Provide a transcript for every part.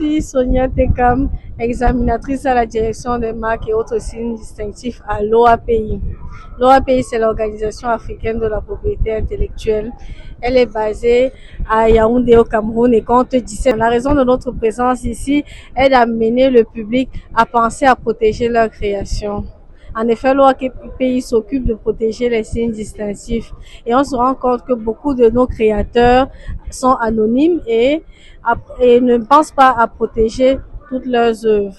suis Sonia Tekam, examinatrice à la direction des marques et autres signes distinctifs à l'OAPI. L'OAPI, c'est l'Organisation africaine de la propriété intellectuelle. Elle est basée à Yaoundé au Cameroun et compte 17. La raison de notre présence ici est d'amener le public à penser à protéger leur création. En effet, l'OAPI s'occupe de protéger les signes distinctifs et on se rend compte que beaucoup de nos créateurs sont anonymes et ne pensent pas à protéger toutes leurs œuvres.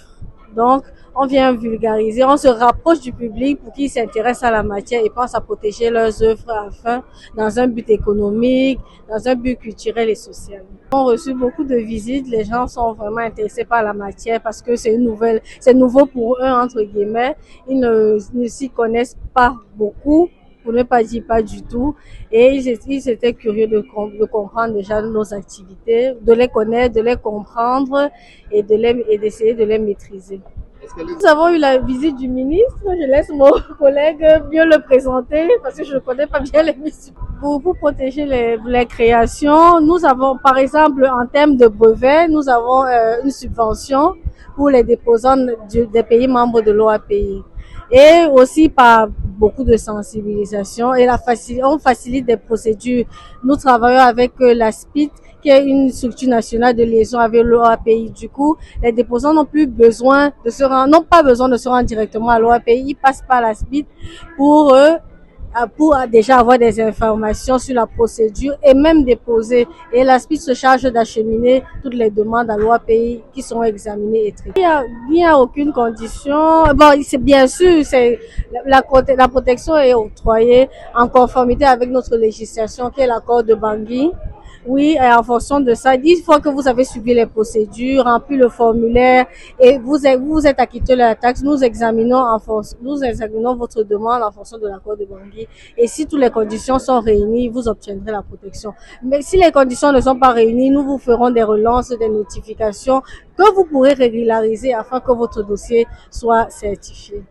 Donc, on vient vulgariser, on se rapproche du public pour qu'ils s'intéressent à la matière et pensent à protéger leurs œuvres dans un but économique, dans un but culturel et social. On a reçu beaucoup de visites, les gens sont vraiment intéressés par la matière parce que c'est nouveau pour eux, entre guillemets. Ils ne s'y connaissent pas beaucoup, pour ne pas dire pas du tout. Et ils étaient curieux de comprendre déjà nos activités, de les connaître, de les comprendre et d'essayer de les maîtriser. Nous avons eu la visite du ministre. Je laisse mon collègue mieux le présenter parce que je ne connais pas bien les ministres. Pour protéger les créations, nous avons, par exemple, en termes de brevets, nous avons une subvention pour les déposants des pays membres de l'OAPI. Et aussi par beaucoup de sensibilisation et on facilite des procédures. Nous travaillons avec l'ASPIT, qui est une structure nationale de liaison avec l'OAPI. Du coup, les déposants n'ont pas besoin de se rendre directement à l'OAPI. Ils passent par l'ASPIT pour déjà avoir des informations sur la procédure et même déposer. Et l'ASPIT se charge d'acheminer toutes les demandes à l'OAPI qui sont examinées et traitées. Il n'y a aucune condition. Bon, c'est bien sûr, la protection est octroyée en conformité avec notre législation qui est l'accord de Bangui. Oui, et en fonction de ça, une fois que vous avez suivi les procédures, rempli le formulaire et vous êtes acquitté de la taxe, nous examinons votre demande en fonction de l'accord de Bangui. Et si toutes les conditions sont réunies, vous obtiendrez la protection. Mais si les conditions ne sont pas réunies, nous vous ferons des relances, des notifications que vous pourrez régulariser afin que votre dossier soit certifié.